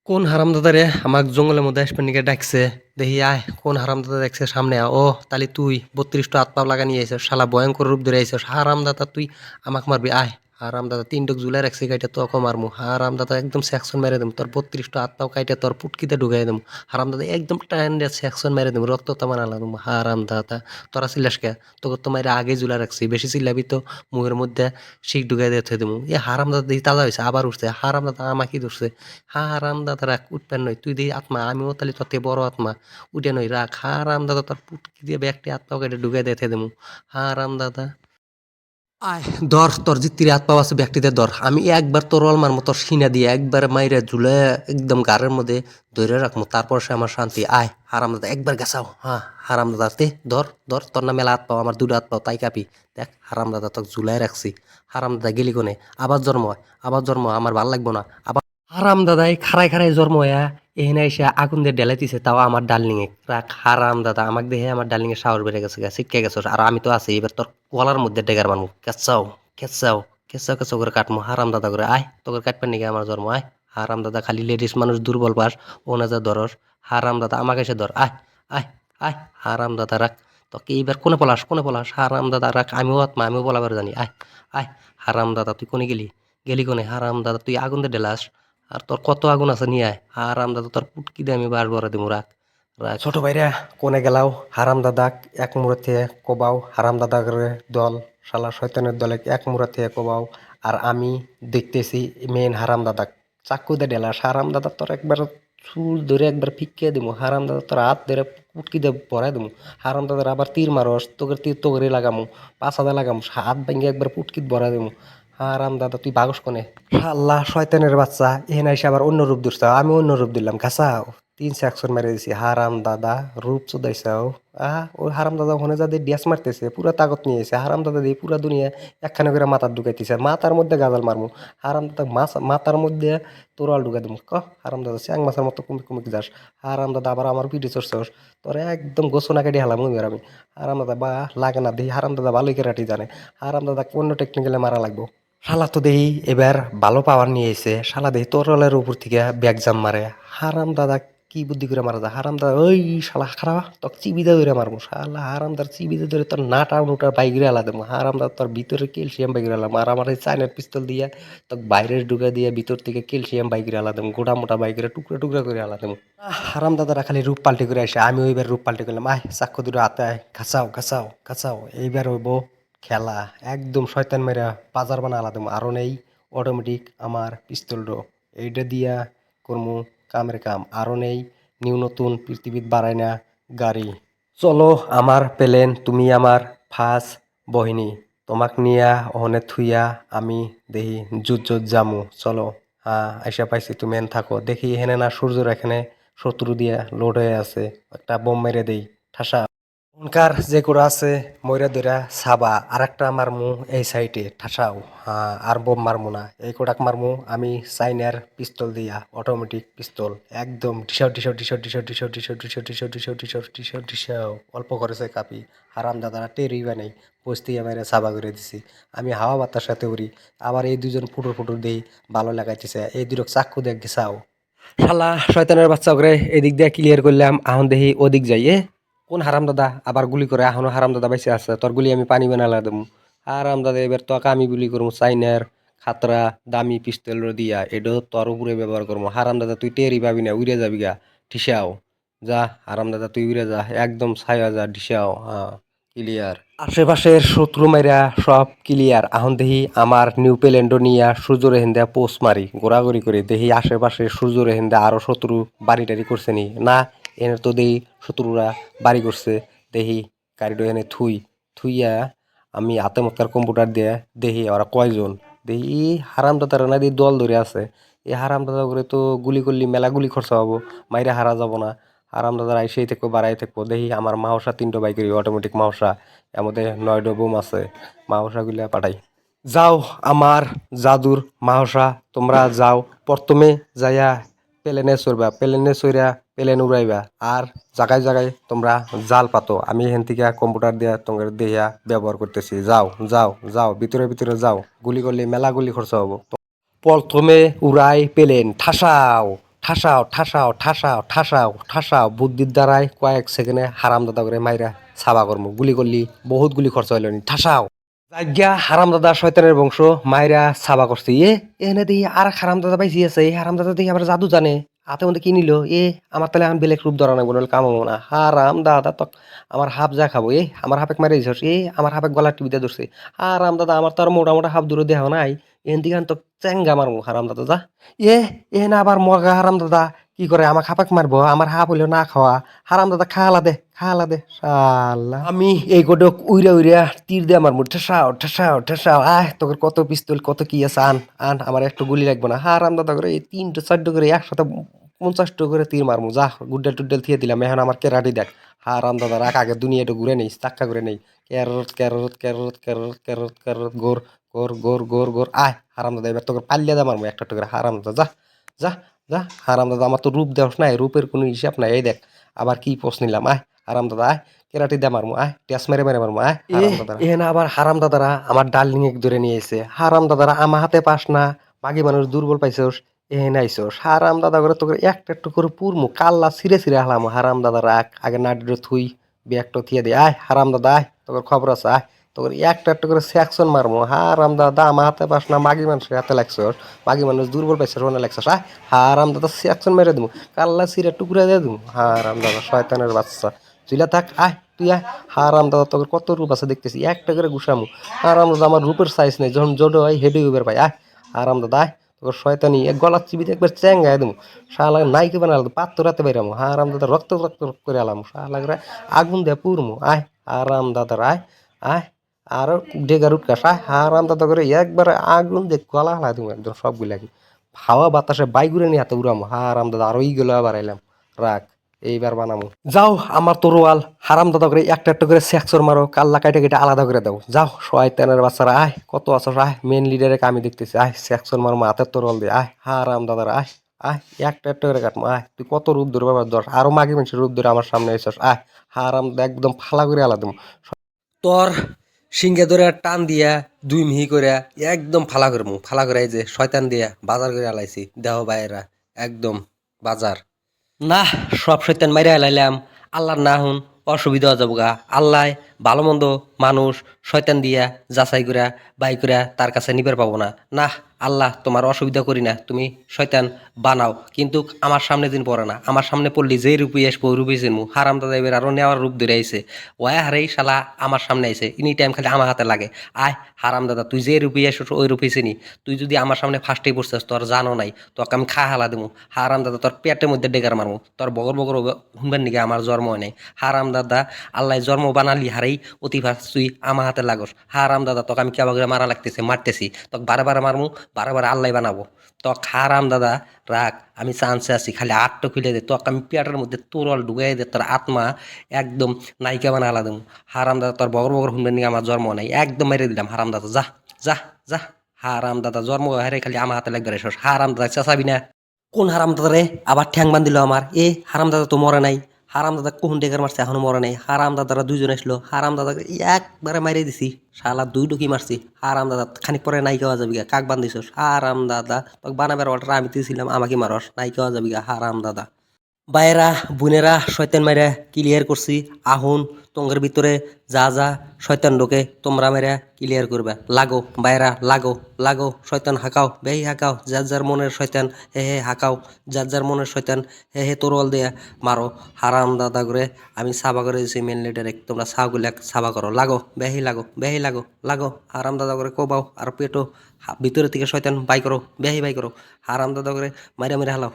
কোন হারামদাদা রে আমাক জঙ্গলের মধ্যে আসবার নিকে ডাকছে। দেখি আয় কোন হারামদাদা দেখছে সামনে ও তালি তুই 32টা হাত পা লাগা নিয়ে আইছিস, শালা ভয়ঙ্কর রূপ ধরে আইছিস। হারামদাদা তুই আমাক মারবি আয়। হারামদাদা 3 ডোক ঝুলাই রাখছি কাইটা তোকে মারমু। হারামদাদা একদম সেকশন মেরে দেবো তোর 32টা হাত পাও কাইটা তোর পুটকিতে ঢুকাই দেবো। হারামদাদা একদম টাইম দিয়ে সেকশন মেরে দেবো, রক্ত তামান আলা দেবো। হারামদাদা তোরা চিল্লাস কে? তোকে তো মাইরে আগে ঝুলা রাখছি, বেশি চিল্লাবি তো মুখের মধ্যে শিক ঢুকাই দিয়ে থই দেবো। এ হারামদাদা দেখি তাজা হয়েছে, আবার উঠছে। হারামদাদা আমাকে ধরছে। হারামদাদা রাখ উঠবেন নয়, তুই দেখি আত্মা, আমিও তাহলে তোর থেকে বড় আত্মা। উঠে নই রাখ। হারামদাদা তোর পুটকি দিয়ে ব্যাগটি আত্মাও কেটে ঢুকাই দিয়ে দেবো। হারামদাদা আয় ধর, তোর জিত্তির হাত পাওয়া আছে ব্যক্তিতে ধর। আমি একবার তোর রল মারমো, তোর সিনা দিয়ে একবার মাইরে ঝুলে একদম গাড়ের মধ্যে ধরে রাখবো, তারপর সে আমার শান্তি। আয় হারামদাদা একবার গেছাও। হ্যাঁ হারামদাদা তে ধর ধর, তোর না মেলা হাত পাও, আমার 2টা হাত পাও তাই কাঁপি। দেখ হারামদাদা তোকে ঝুলাই রাখছি। হারামদাদা গেলি কোনে? আবার জন্ম হয়, আবার জন্ম হয়, আমার ভাল লাগবো না আবার। হারামদাদাই খাড়াই খাড়াই জন্ম হইয়া এখানে এসে আগুন দিয়ে ডেলাইতিছে, তাও আমার ডার্লিং এ রাখ। হারামদাদা আমাকে দেখে আমার ডার্লিং এর সাহস বেড়ে গেছে, শিক্ষা গেছে। আর আমি তো আছি, এবার তোর গলার মধ্যে ডেগার মারমু। কেঁচাও কেঁচাও কেঁচাও কেঁচাও করে কাটমু। হারামদাদা করে আয়, তোকে কাটবেন নাকি আমার জন্ম? আয় হারামদাদা, খালি লেডিস মানুষ দুর্বল পাস, ও না যা ধরস। হারামদাদা আমাকে এসে ধর। আয় আয় আয় হারামদাদা রাখ। তোকে এইবার কোনে পলাস, কোনে পলাস? হারামদাদা রাখ, আমিও আত্মা, আমিও বলাবার জানি। আয় আয় হারামদাদা তুই কোনে গেলি? গেলি কোনে? হারামদাদা তুই আগুন দিয়ে ডেলাস, আর তোর কত আগুন আছে নিয়ে আয়। হারামদাদা তোর পুটকি দিয়ে আমি বাস ভরা দিমু। রাখ রাখ। ছোট ভাইরা কোনে গেলাও? হারামদাদাক এক মুড়ে থেকে কোবাও। হারামদাদার দল শালা শয়তানের দলে এক মুড়ে থেকে কোবাও। আর আমি দেখতেছি মেন হারামদাদাক চাকু দিয়ে ডেলাস। হারামদাদা তোর একবার চুল ধরে একবার ফিকিয়ে দিমু। হারামদাদা তোর হাত ধরে পুটকি দিয়ে ভরাই দিমু। হারামদাদার আবার তীর মারস, তোকে তীর তোকে লাগামু, পাছাদা লাগামু, হাত ভেঙে একবার পুটকিত ভরাই দিমু। হারামদাদা তুই বাগস কোনে? আল্লাহ শয়তানের বাচ্চা, এখানে এসে আবার অন্য রূপ ধরছাও। আমি অন্য রূপ দিলাম, কাঁচাও 3 সেকশন মেরে দিছি। হারাম দাদা রূপ চুদাইছাও। ওই হারাম দাদা ওখানে যাদের ডিয়াস মারতেছে পুরা তাকত নিয়ে এসে হারাম দাদা দিয়ে পুরা দুনিয়া একখানে করে মাথার ঢুকাইতেছে। মাথার মধ্যে গাজাল মারমু। হারাম দাদা মাথার মধ্যে তোরাল ঢুকাই দেবো। হারাম দাদা চ্যাং মাছের মতো কুমি কুমিক যাস। হারাম দাদা আবার আমার পিঠে চড়ছস, তোরে একদম গোছনা কেটে হালাম আমি। হারাম দাদা বা লাগে না দেখি, হারাম দাদা ভালোই কেরাটি জানে। হারাম দাদা অন্য টেকনিক্যালে মারা লাগবো। শালা তো দেহি এবার ভালো পাওয়ার নিয়ে এসে, শালা দেহি তরলের উপর থেকে ব্যাগ জাম মারে। হারাম দাদা কি বুদ্ধি করে মারা যায়? হারাম দাদা ওই শালা খারাপ তোর চিবিদা ধরে মারবো। শালা হারাম দাদার চিবিদা ধরে তোর নাটা নুটা বাইরে আলা দেবো। হারাম দাদা তোর ভিতরে ক্যালসিয়াম বাইরে আলাম, আর আমার এই চাইনার পিস্তল দিয়ে তোর বাইরে ঢুকে দিয়ে ভিতর থেকে ক্যালসিয়াম বাইরে আলা দেবো, গোটা মোটা বাইরে টুকরা টুকরা করে আলা দেবো। হারাম দাদারা খালি রূপ পাল্টে করে আসে, আমি ওইবার রূপ পাল্টে করলাম। আয় চাক্কু দুটো হাতে আয়, ঘাসাও ঘাসাও ঘাসাও। এইবার হইব খেলা একদম শয়তান মেরা বাজার বানা আলাদা। আরও নেই অটোমেটিক আমার পিস্তলটো, এইটা দিয়া করমু কামের কাম। আরও নেই নিউ নতুন পৃথিবীত বাড়ায় না গাড়ি। চলো আমার প্লেন, তুমি আমার ফাঁস বহিনী। তোমাক নিয়া ওহনে থুইয়া আমি দেখি যুদ্ধ জামু। চলো হ্যাঁ আইসা পাইছি, তুমি এন থাকো। দেখি এখানে না সূর্যর এখানে শত্রু দিয়া লোড হয়ে আছে, একটা বোম মেরে দেই ঠাসা। উনকার যে করে আছে ময়রা দইরা সাবা, আর একটা মারমু এই সাইডে ঠাসাও। হ্যাঁ আর বোম মারমু না, এই কোটাক মারমু আমি চাইনার পিস্তল দিয়া, অটোমেটিক পিস্তল। একদম টিসাও টিসাও টিসাও টিসাও টিসাও টিসাও টিসাও টিসাও টিসাও টিসাও টিসাও টিসাও অল্প খরচে কাপি। হারাম দাদারা টেরই বা নেই, বসতে আমার সাবা করে দিছি। আমি হাওয়া বাতার সাথে উড়ি, আবার এই দুজন ফুটুর ফুটুর দেই ভালো লাগাইতেছে। এই দুটো চাক্ষু দেখ গেছাও। শালা শয়তানের বাচ্চা করে এদিক দিয়ে ক্লিয়ার করলাম, আহন দেখি ওদিক যাই। কোন হারাম দাদা আবার গুলি করে? এখনো হারাম দাদা বেঁচে আছে, তোর গুলি আমি পানি বানালা দেবো। হারাম দাদা এবার তোকে আমি গুলি করবো চাইনার খাতরা দামি পিস্তল দিয়া, এডো তোর উপরে ব্যবহার করবো। হারাম দাদা তুই টেরি পাবি না, উড়ে যাবি গা। ঠিসাও যা হারাম দাদা, তুই উড়ে যা একদম ছায়া যা। ঢিসাও হ্যাঁ ক্লিয়ার। আশেপাশের শত্রু মাইরা সব ক্লিয়ার। এখন দেখি আমার নিউ প্লেন্ডো নিয়া সূর্য রেহেন্দা পোস্ট মারি ঘোরাঘুরি করে, দেখি আশেপাশে সূর্য রেহেন্দা আরো শত্রু বাড়ি টাড়ি করছে নি না। এনে তো দেখি শত্রুরা বাড়ি করছে। দেখি গাড়িটা এনে থুইয়া আমি হাতে মতকার কম্পিউটার দিয়ে দেখি ওরা কয়জন। দেখি হারাম দাদারা না দিয়ে দল ধরে আছে। এই হারাম দাদা করে তো গুলি করলি মেলা গুলি খরচা হবো, মাইরে হারা যাব না। আরাম দাদার আইসেই থাকবো বাড়াই থাকবো। দেখি আমার মাহসা 3টো বাইকেরই অটোমেটিক মাহসা, এর মধ্যে 9টো বোম আছে। মাহসাগুলা পাঠাই। যাও আমার জাদুর মাহসা, তোমরা যাও প্রথমে যাইয়া প্লেনে চড়বা, প্লেনে চড়া প্লেন উড়াইবা। আর জায়গায় জায়গায় তোমরা জাল পাতো, আমি এখান থেকে কম্পিউটার দিয়া তোমাদের দেয়া ব্যবহার করতেছি। যাও যাও যাও ভিতরে ভিতরে যাও, গুলি করলে মেলা গুলি খরচা হবো। প্রথমে উড়াই প্লেন ঠাসাও, ঠাসাও ঠাসাও ঠাসাও ঠাসাও ঠাসাও বুদ্ধির দ্বারাই কয়েক সেকেন্ডে হারাম দাদা করে মাইরা সাবা করমু গুলি করলি বহুত গুলি খরচ হইল নি ঠাসাও জায়গা হারাম দাদা শয়তানের বংশ মাইরা সাবা করছে এনে দেখি আর এক হারাম দাদা পাইছি আছে এই হারাম দাদা দেখি আবার জাদু জানে হাতে মধ্যে কি নিল আমার তাহলে এখন বেলেগ রূপ ধরা না বলে কাম হবো না হারাম দাদা তো আমার হাফ যা খাবো আমার হাফেক মারে দিছস আমার হাফেক গলার টিভিতে ধরছে হারাম দাদা আমার তো আর মোটা মোটা হাফ দূরে দেহ নাই এন দিকে তো চেঙ্গা মারমু হারাম দাদা যা এ এ না আবার মগা হারাম দাদা কি করে আমাকে হাপাক মারবো আমার হাফ হইলেও না খাওয়া হারাম দাদা খালা দে শালা আমি এই গোটক উইরা উইরা তীর দিয়ে আমার মুখ ঠেসাও ঠেসাও ঠেসাও তোকে কত পিস্তল কত কি আছে আন আমার একটু গুলি লাগবে না হারাম দাদা করে এই 3টা 4টা করে একসাথে 50টা করে তীর মারমু যা গুড্ডেল টুড্ডেল থিয়ে দিলাম এখন আমার কেরাটি দেখ হারাম দাদা রাখ আগে দুনিয়াটা ঘুরে নেই চাক্কা করে নেই ক্যারত ক্যারত ক্যারত ক্যারত ক্যারত ক্যারত গোর গোর গোর গোর গোর হারাম দাদা এবার তোকে পাল্লিয়া দে মারমু একটা করে হারাম দাদা যা যা যা হারাম দাদা আমার তো রূপ দেওয়াস নাই রূপের কোনো হিসাব নাই এই দেখ আবার কি পোষ নিলাম হারাম দাদা কেরাটি দে মারমু টেস মেরে মেরে মারমু হারাম দাদা না আবার হারাম দাদারা আমার ডার্লিং এক ধরে নিয়ে এসে হারাম দাদারা আমার হাতে পাস না বাকি মানুষ দুর্বল পাইছোস নাইছোস হারাম দাদা করে তোকে একটা একটু করে পুরমু কাল্লা ছিঁড়ে ছিঁড়ে হালাম হারাম দাদা রাখ আগে নাডিটা থুই ব্যাগটা থিয়ে দে হারাম দাদা তোর খবর আছে তোর একটা একটা করে সেকশন মারমু হারাম দাদা আমার হাতে পাস না মাগি মানুষের হাতে লাগছোস মাগি মানুষ দুর্বল পাইছে রোনা লাগছোস হারাম দাদা সেকশন মেরে দিমু কাল্লা ছিঁড়ে টুকরা দিয়ে দিমু হারাম দাদা শয়তানের বাচ্চা চুলা থাক তুই হারাম দাদা তোর কত রূপ আছে দেখতেছি একটা করে ঘুষামু হারাম দাদা আমার রূপের সাইজ নেই যখন জোড হয় হেডে উবের পাই হারাম দাদা তোর শয়তানি এক গলার চিবিতে একবার চ্যাঙ্গায় দেবো শালা নাইকে বানালাম পাত্র রাতে বাইরামু হারাম দাদা রক্ত রক্ত করে আলাম শালা আগুন দিয়ে পুরমু হারাম দাদার আয় আর ডেগার উঠকাস হারাম দাদা করে একবার আগুন দিয়ে গলা হালা দেবো একদম সবগুলাকে হাওয়া বাতাসে বাইগুড়ে নিয়ে হাতে উড়ামো হারাম দাদা আর ওইগুলো আবার এলাম রাখ এইবার বানামো যাও আমার তরোয়াল হারাম দাদা করে একটা একটা করে সেক্সর মারো কাল্লা কাইটে কেটে আলাদা করে দাও যাও শয়তানের বাচ্চারা কত আছো মেন লিডারে আমি দেখতেছি সেক্সর মারো হাতের তরোয়াল দিয়ে হারাম দাদার একটা একটা করে কাটমো তুই কত রূপ ধরে বাবার দর আরো মাগে মানুষের রূপ ধরে আমার সামনে এসেছ হারাম একদম ফালা করে আলাদা তোর সিংহে ধরে টান দিয়া 2 মিহি করে একদম ফালা করমু ফালা করে এই যে শয়তান দিয়া বাজার করে আলাইছি দেহ বাইরা একদম বাজার না সব শয়তান মাইরা আলাইলাম আল্লাহর না হুন অসুবিধা হয়ে যাবো গা আল্লাহ ভালো মন্দ মানুষ শয়তান দিয়া যাচাই করা বাই করা তার কাছে নিবার পাবো না না আল্লাহ তোমার অসুবিধা করি না তুমি শয়তান বানাও কিন্তু আমার সামনে দিন পড়ে না আমার সামনে পড়লি যে রূপে আসবো ওই রূপে চিনমু হারাম দাদা এবার আরো নেওয়ার রূপ ধরে আইছে ওয়া হারেই শালা আমার সামনে আইছে এনি টাইম খালি আমার হাতে লাগে হারাম দাদা তুই যে রূপে আসো ওই রূপে চিনি তুই যদি আমার সামনে ফার্স্টেই পড়ছিস তোর জানো নাই তোকে আমি খা হালা দেবো হারাম দাদা তোর পেটের মধ্যে ডেগার মারমু তোর বগর বগর হুনবার নিকে আমার জন্ম হয় নাই হারাম দাদা আল্লাহ জন্ম বানালি হারেই অতিভাস তুই আমার হাতে লাগস হারাম দাদা তোকে আমি কেবা করে মারা লাগতেছে মারতেছি তোকে বারে বারে মারমু বারে বারে আল্লাহ বানাবো তো হারাম দাদা রাখ আমি চান্সে আছি খালি আটটা খুলে দে তোকে আমি পেটের মধ্যে তোরল ঢুকাই দে তোর আত্মা একদম নায়িকা বানা আলাদা হারাম দাদা তোর বগর বগর হুনবার নিয়ে আমার জন্ম নাই একদম মেরে দিলাম হারাম দাদা যা যা যা হারাম দাদা জন্ম হারে খালি আমার হাতে লাগবে রে হারাম দাদা চেঁচাবি না কোন হারাম দাদা রে আবার ঠ্যাং বান্ধিল আমার হারাম দাদা তো মরে নাই হারাম দাদা কোন ডেকার মারছে এখনো মরে নাই হারাম দাদারা 2জন আসলো হারাম দাদাকে একবারে মাইরে দিছি শালা 2 ডুকি মারছি হারাম দাদা খানিক পরে নায়িকা হওয়া যাবি কাক বান্ধিস হারাম দাদা তোকে বানাবার অর্ডার আমি দিয়েছিলাম আমাকে মারস নায়িকা হওয়া যাবি হারাম দাদা বাইরা বোনেরা শয়তান মাইরা ক্লিয়ার করছি আহুন তোমার ভিতরে যা যা শয়তান ঢোকে তোমরা মেরা ক্লিয়ার করবে লাগো বাইরা লাগো লাগো শয়তান হাঁকাও বেহি হাঁকাও যার যার মনের শয়তান হে হাঁকাও যার যার মনের শয়তান হে তোরওয়াল দিয়ে মারো হারাম দাদা করে আমি সাবা করে দিয়েছি মেন লিডারে তোমরা সাগুলা সাবা করো লাগো বেহি লাগো লাগো হারাম দাদা করে কোবাও আর পেটো ভিতরে থেকে শয়তান বাই করো বেহি বাই করো হারাম দাদা করে মাইরা মেরে হালাও